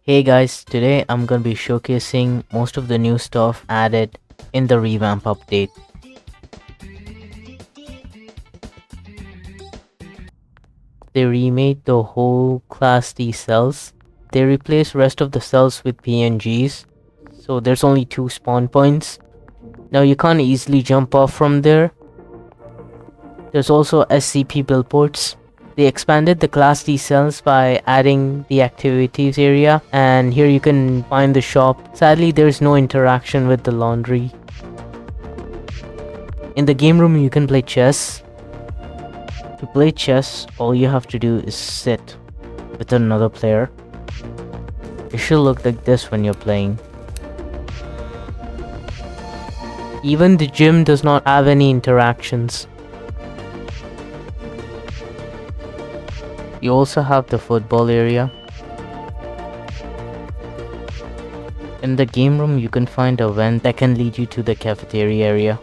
Hey guys, today I'm gonna be showcasing most of the new stuff added in the Revamp update. They remade the whole Class D cells. They replaced rest of the cells with PNGs, so there's only 2 spawn points. Now you can't easily jump off from there. There's also SCP billboards. They expanded the Class D cells by adding the activities area, and here you can find the shop. Sadly, there's no interaction with the laundry. In the game room, you can play chess. To play chess, all you have to do is sit with another player. It should look like this when you're playing. Even the gym does not have any interactions. You also have the football area. In the game room, you can find a vent that can lead you to the cafeteria area.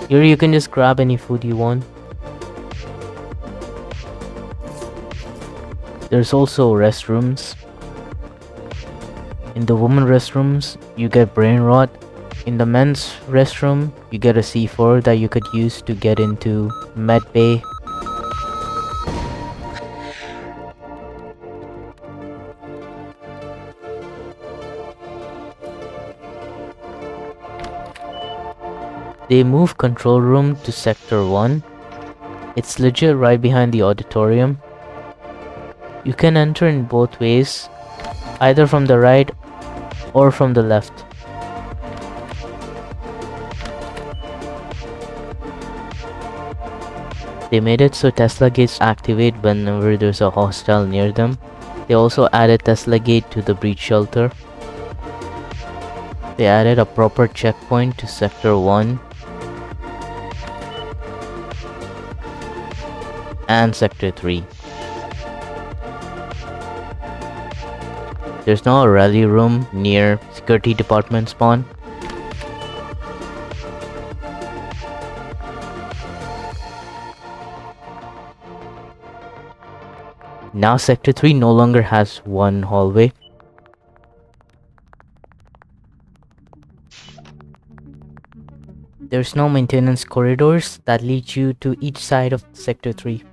Here you can just grab any food you want. There's also restrooms. In the women restrooms, you get brain rot. In the men's restroom, you get a C4 that you could use to get into med bay. They moved control room to sector 1. It's legit right behind the auditorium. You can enter in both ways, either from the right or from the left. They made it so Tesla gates activate whenever there's a hostile near them. They also added Tesla gate to the breach shelter. They added a proper checkpoint to sector 1 and sector 3. There's now a rally room near security department spawn. Now sector 3 no longer has one hallway. There's no maintenance corridors that lead you to each side of sector 3.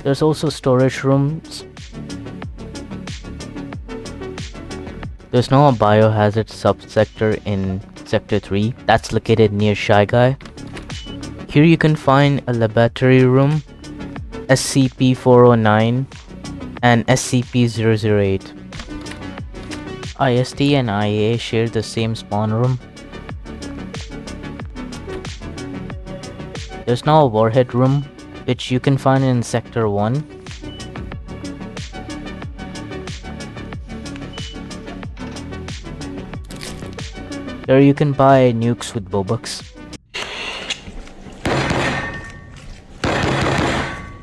There's also storage rooms. There's now a biohazard subsector in sector 3 that's located near Shy Guy. Here you can find a laboratory room, SCP 409 and SCP 008. IST and IA share the same spawn room. There's now a warhead room, which you can find in sector 1. There you can buy nukes with Robux.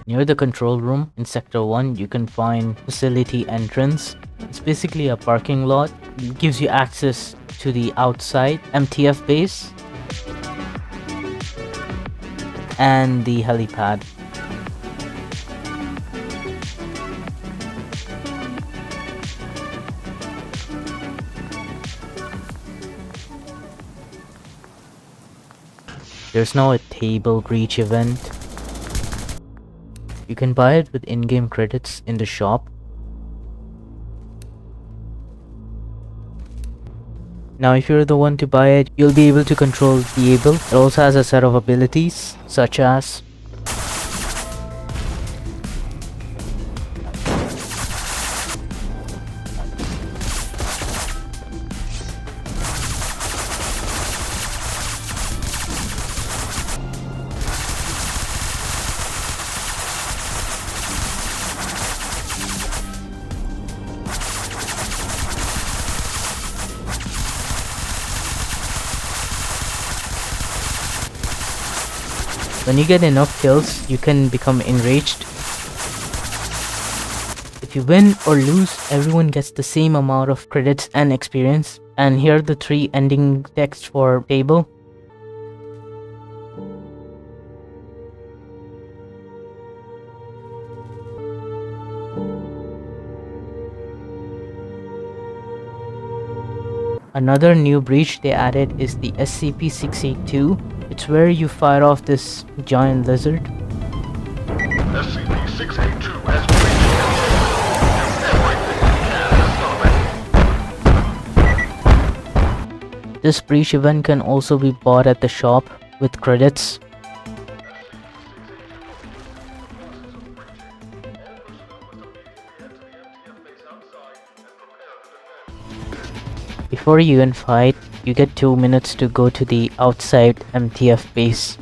Near the control room in sector 1, you can find facility entrance. It's basically a parking lot. It gives you access to the outside MTF base and the helipad. There's now a table breach event. You can buy it with in-game credits in the shop. Now if you're the one to buy it, you'll be able to control the able. It also has a set of abilities such as when you get enough kills, you can become enraged. If you win or lose, everyone gets the same amount of credits and experience. And here are the 3 ending texts for table. Another new breach they added is the SCP-682. It's where you fire off this giant lizard. SCP-682 has breached everything you can to stop it. This breach event can also be bought at the shop with credits. Before you even fight, you get 2 minutes to go to the outside MTF base.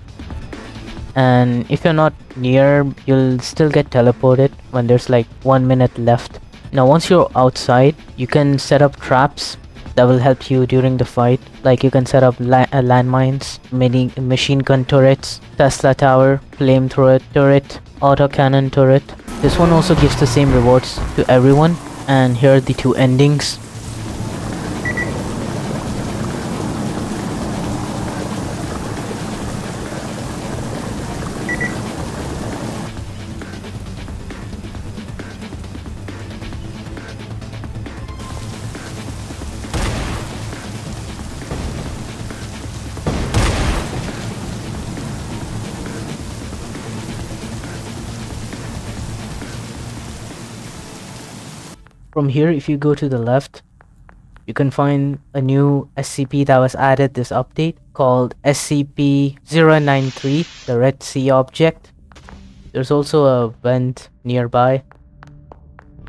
And if you're not near, you'll still get teleported when there's like 1 minute left. Now once you're outside, you can set up traps that will help you during the fight. Like you can set up landmines, machine gun turrets, Tesla tower, flamethrower turret, autocannon turret. This one also gives the same rewards to everyone, and here are the two endings. From here, if you go to the left, you can find a new SCP that was added this update called SCP-093, the Red Sea object. There's also a vent nearby.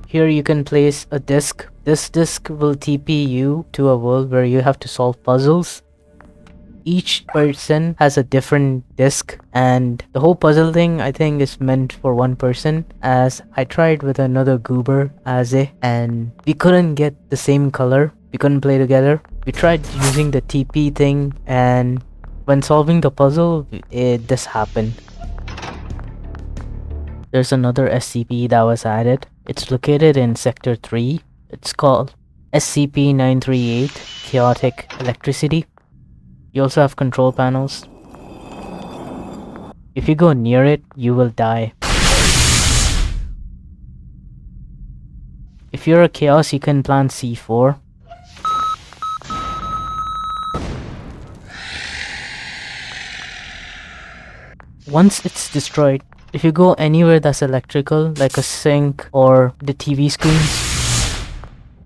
Here you can place a disc. This disc will TP you to a world where you have to solve puzzles. Each person has a different disc, and the whole puzzle thing I think is meant for one person, as I tried with another goober, Aze, and we couldn't get the same color. We couldn't play together. We tried using the TP thing, and when solving the puzzle, this happened. There's another SCP that was added. It's located in Sector 3. It's called SCP-938, Chaotic Electricity. You also have control panels. If you go near it, you will die. If you're a chaos, you can plant C4. Once it's destroyed, if you go anywhere that's electrical, like a sink or the TV screens,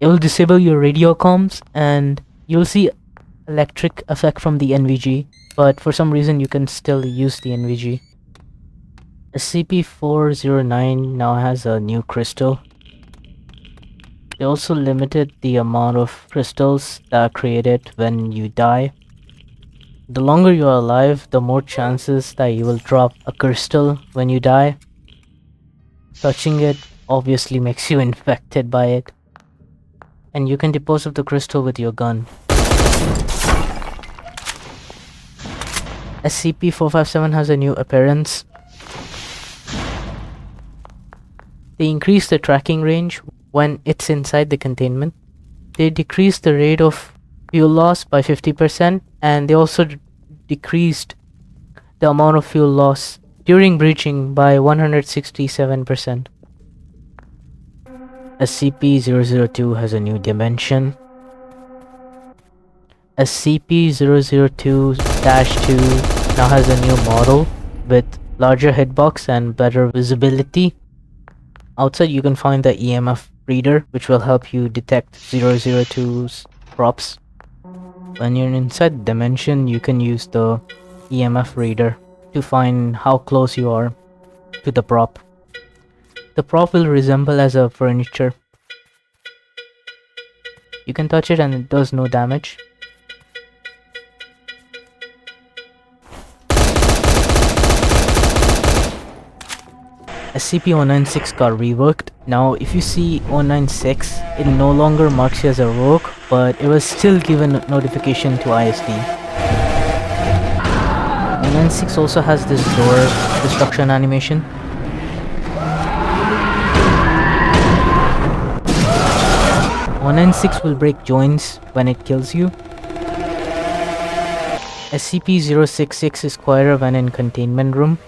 it will disable your radio comms and you'll see electric effect from the NVG, but for some reason you can still use the NVG. SCP-409 now has a new crystal. They also limited the amount of crystals that are created when you die. The longer you're alive, the more chances that you will drop a crystal when you die. Touching it obviously makes you infected by it. And you can dispose of the crystal with your gun. SCP-457 has a new appearance. They increase the tracking range when it's inside the containment. They decrease the rate of fuel loss by 50%, and they also decreased the amount of fuel loss during breaching by 167%. SCP-002 has a new dimension. SCP-002-2 now has a new model with larger hitbox and better visibility. Outside you can find the EMF reader, which will help you detect 002's props. When you're inside the dimension, you can use the EMF reader to find how close you are to the prop. The prop will resemble as a furniture. You can touch it and it does no damage. SCP-096 got reworked. Now if you see 096, it no longer marks you as a rogue, but it was still given notification to ISD. 096 also has this door destruction animation. 096 will break joints when it kills you. SCP-066 is quieter when in containment room.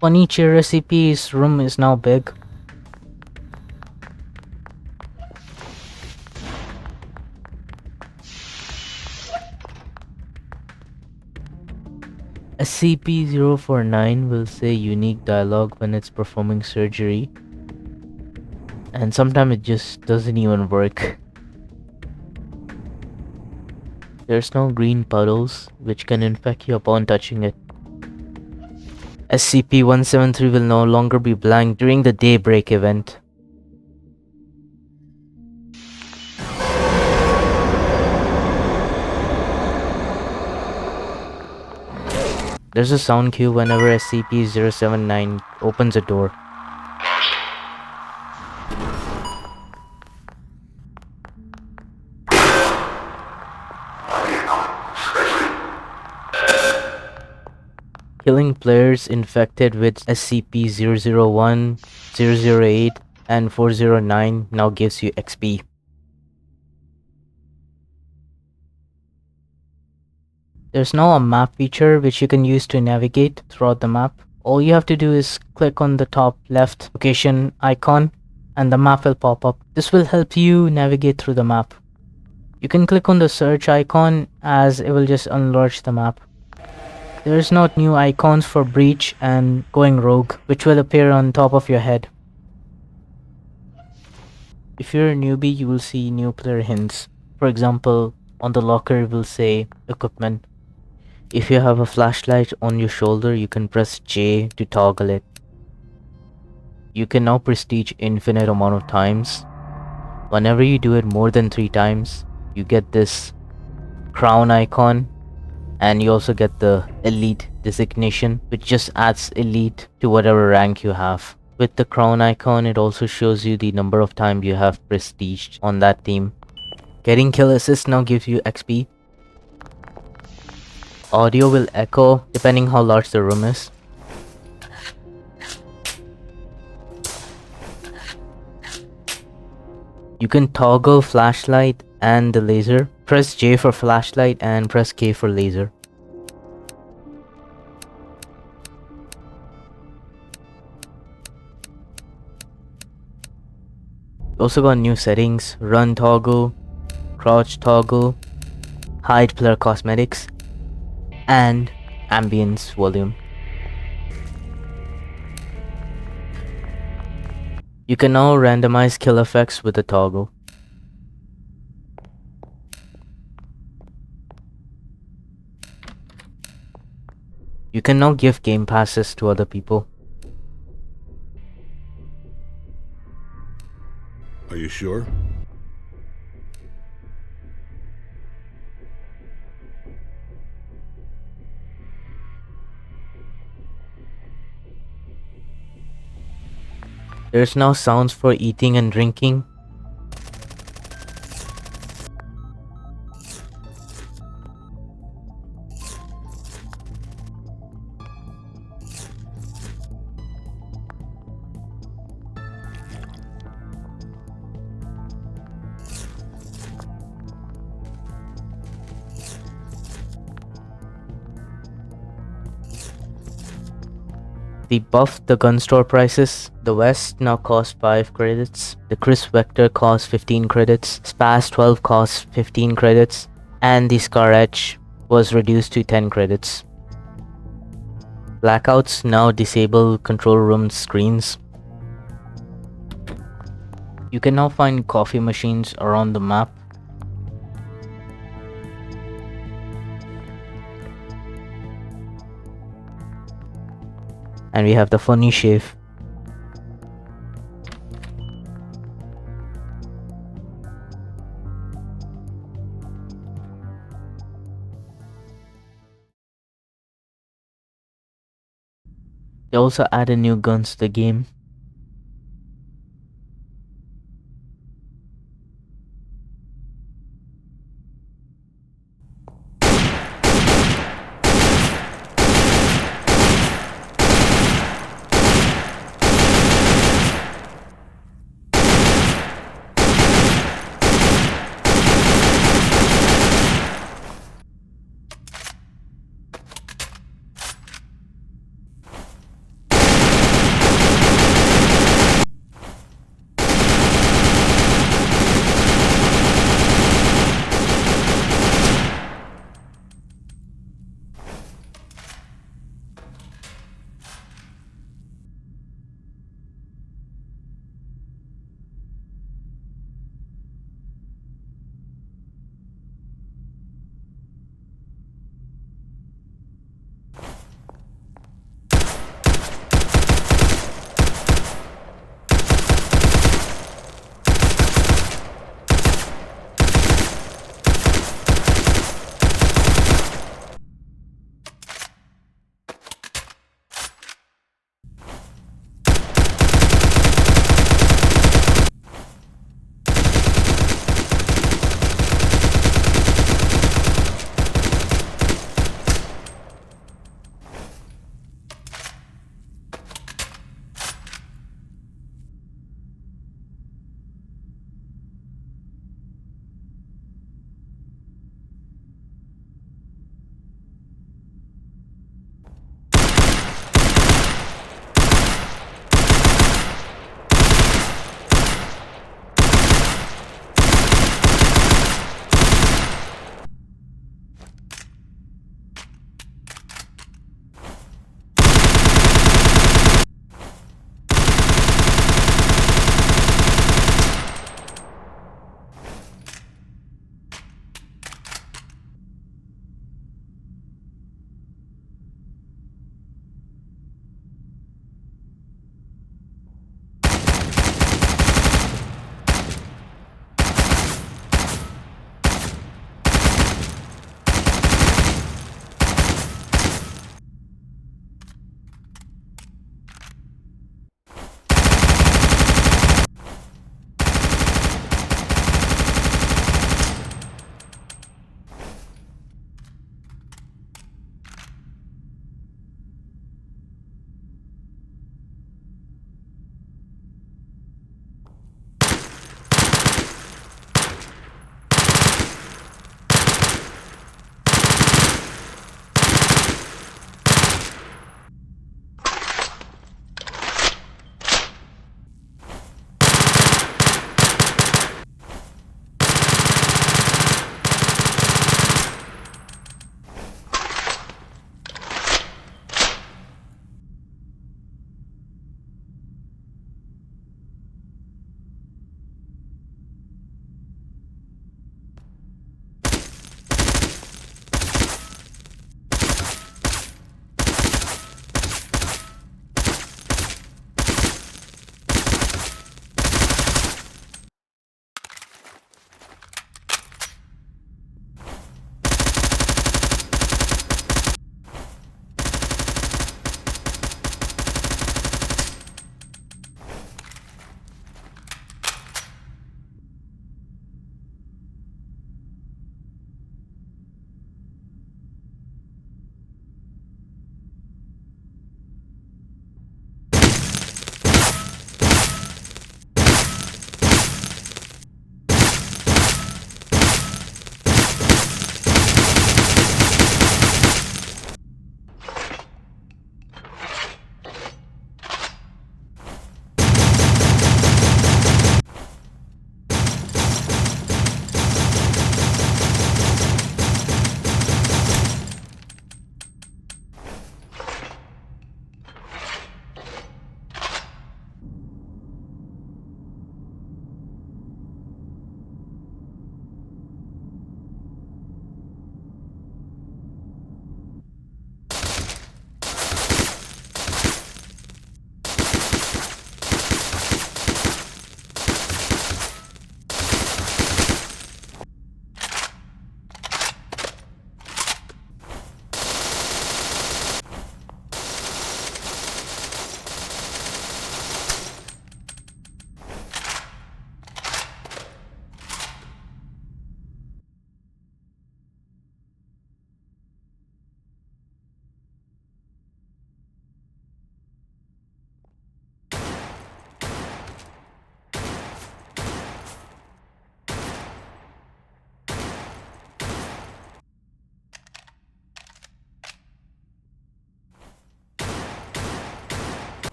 Funny chair SCP's room is now big. SCP-049 will say unique dialogue when it's performing surgery. And sometimes it just doesn't even work. There's no green puddles, which can infect you upon touching it. SCP-173 will no longer be blank during the daybreak event. There's a sound cue whenever SCP-079 opens a door. Killing players infected with SCP-001, 008, and 409 now gives you XP. There's now a map feature which you can use to navigate throughout the map. All you have to do is click on the top left location icon and the map will pop up. This will help you navigate through the map. You can click on the search icon as it will just enlarge the map. There's now new icons for breach and going rogue, which will appear on top of your head. If you're a newbie, you will see new player hints. For example, on the locker it will say equipment. If you have a flashlight on your shoulder, you can press J to toggle it. You can now prestige infinite amount of times. Whenever you do it more than 3 times, you get this crown icon, and you also get the elite designation, which just adds elite to whatever rank you have. With the crown icon, it also shows you the number of times you have prestiged on that team. Getting kill assist now gives you XP. Audio will echo depending how large the room is. You can toggle flashlight and the laser. Press J for flashlight and press K for laser. Also got new settings: run toggle, crouch toggle, hide player cosmetics, and ambience volume. You can now randomize kill effects with the toggle. You can now give game passes to other people. Are you sure? There's now sounds for eating and drinking. They buffed the gun store prices. The West now costs 5 credits. The Crisp Vector costs 15 credits. Spas 12 costs 15 credits. And the Scar Edge was reduced to 10 credits. Blackouts now disable control room screens. You can now find coffee machines around the map. And we have the funny shave. They also added new guns to the game.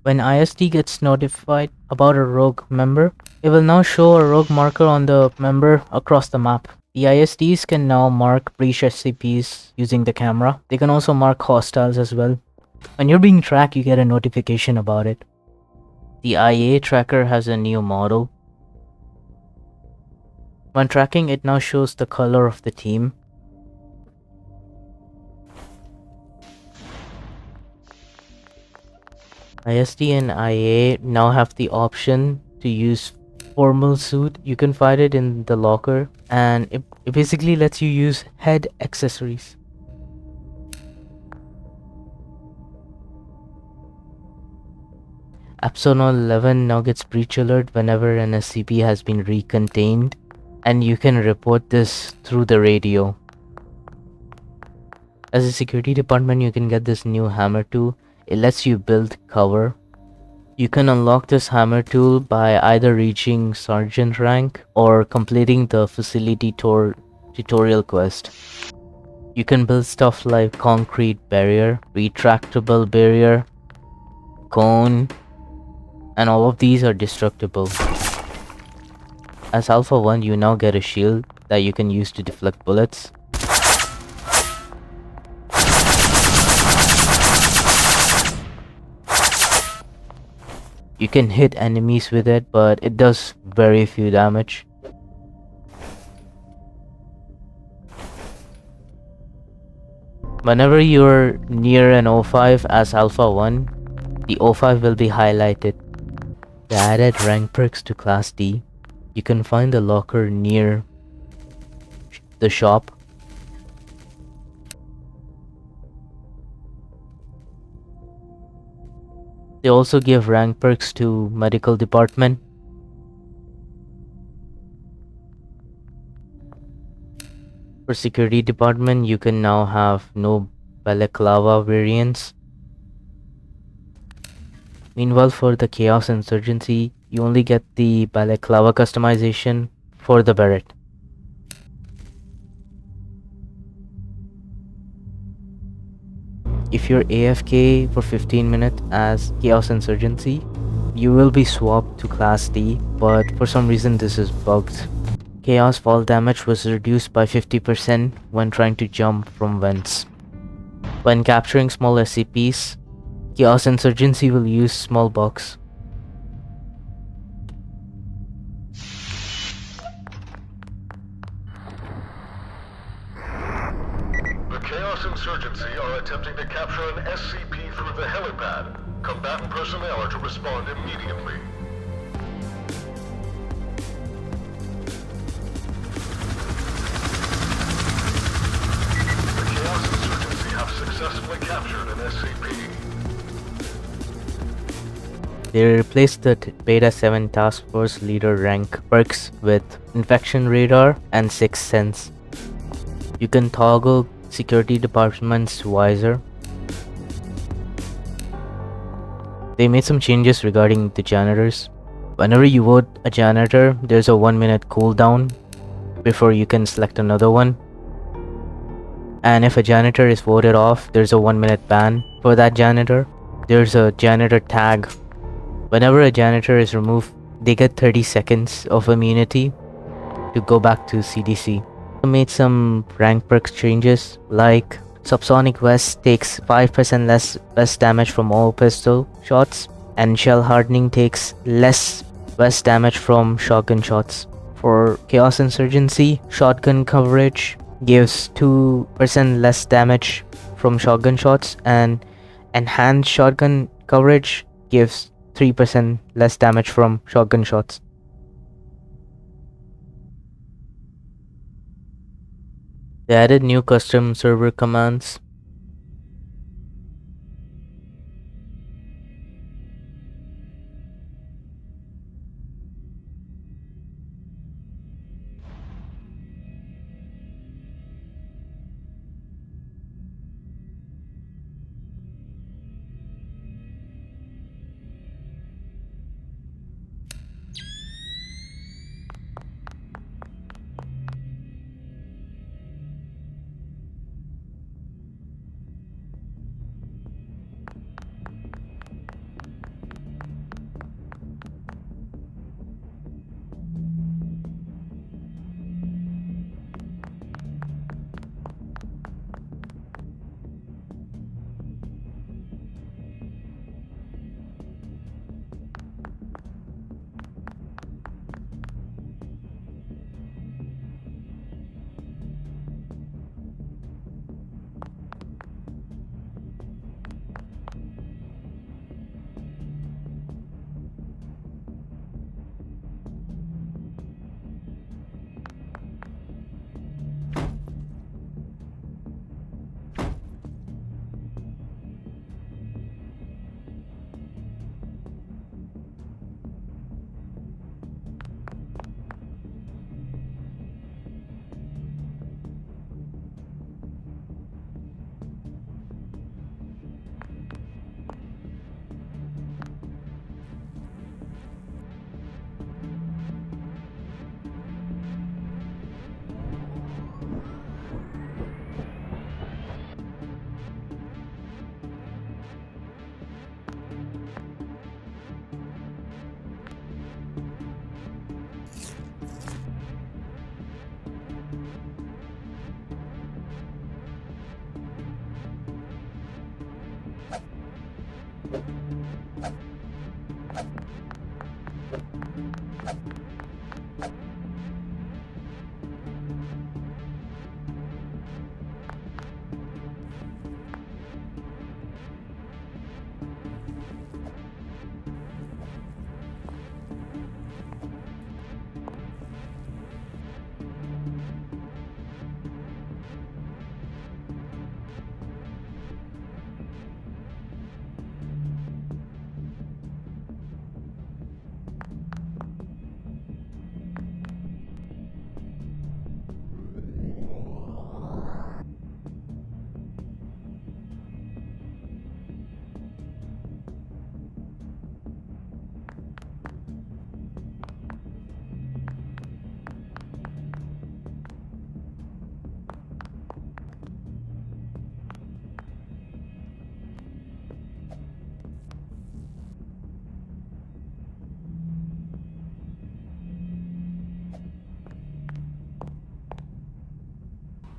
When ISD gets notified about a rogue member, it will now show a rogue marker on the member across the map. The ISDs can now mark breach SCPs using the camera. They can also mark hostiles as well. When you're being tracked, you get a notification about it. The IA tracker has a new model. When tracking, it now shows the color of the team. ISD and IA now have the option to use formal suit. You can find it in the locker, and it basically lets you use head accessories. Epsilon 11 now gets breach alert whenever an SCP has been recontained, and you can report this through the radio. As a security department, you can get this new hammer tool. It lets you build cover. You can unlock this hammer tool by either reaching sergeant rank or completing the facility tutorial quest. You can build stuff like concrete barrier, retractable barrier, cone, and all of these are destructible. As Alpha 1, you now get a shield that you can use to deflect bullets. You can hit enemies with it, but it does very few damage. Whenever you're near an O5 as Alpha 1, the O5 will be highlighted. They added rank perks to Class D. You can find the locker near the shop. They also give rank perks to medical department. For security department, you can now have no balaclava variants. Meanwhile, for the Chaos Insurgency, you only get the balaclava customization for the beret. If you're AFK for 15 minutes as Chaos Insurgency, you will be swapped to Class D, but for some reason this is bugged. Chaos fall damage was reduced by 50% when trying to jump from vents. When capturing small SCPs, Chaos Insurgency will use small box. The Chaos Insurgency are attempting to capture an SCP through the helipad. Combatant personnel are to respond immediately. The Chaos Insurgency have successfully captured an SCP. They replaced the Beta 7 Task Force Leader rank perks with Infection Radar and Sixth Sense. You can toggle security department's visor. They made some changes regarding the janitors. Whenever you vote a janitor, there's a 1-minute cooldown before you can select another one. And if a janitor is voted off, there's a 1-minute ban for that janitor. There's a janitor tag. Whenever a janitor is removed, they get 30 seconds of immunity to go back to CDC. They made some rank perks changes, like Subsonic Vest takes 5% less vest damage from all pistol shots, and Shell Hardening takes less vest damage from shotgun shots. For Chaos Insurgency, shotgun coverage gives 2% less damage from shotgun shots, and enhanced shotgun coverage gives 3% less damage from shotgun shots. They added new custom server commands.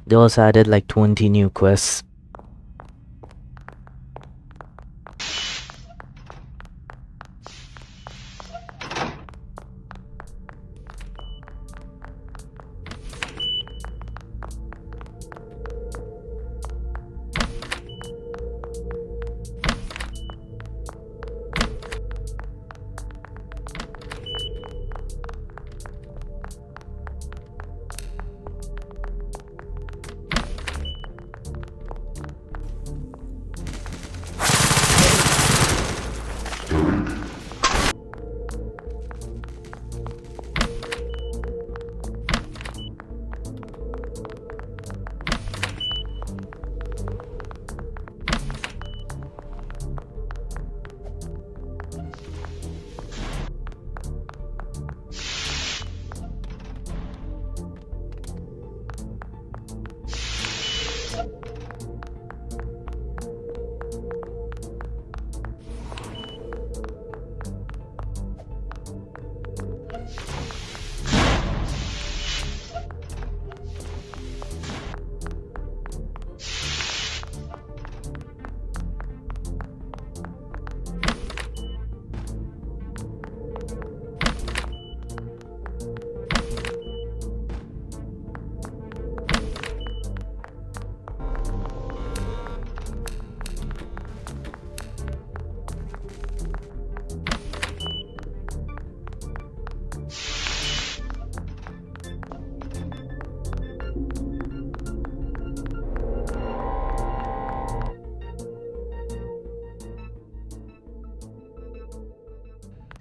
They also added like 20 new quests.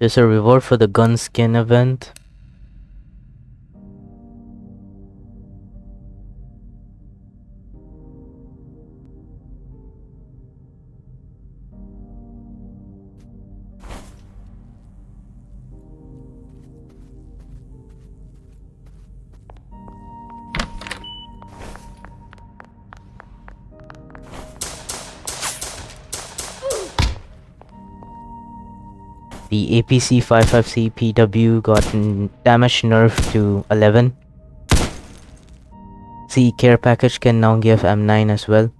There's a reward for the gun skin event. The APC-55CPW got damage nerfed to 11. The care package can now give M9 as well.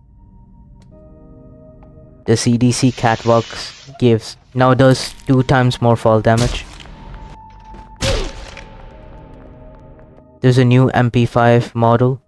The CDC catwalks now does 2 times more fall damage. There's a new MP5 model.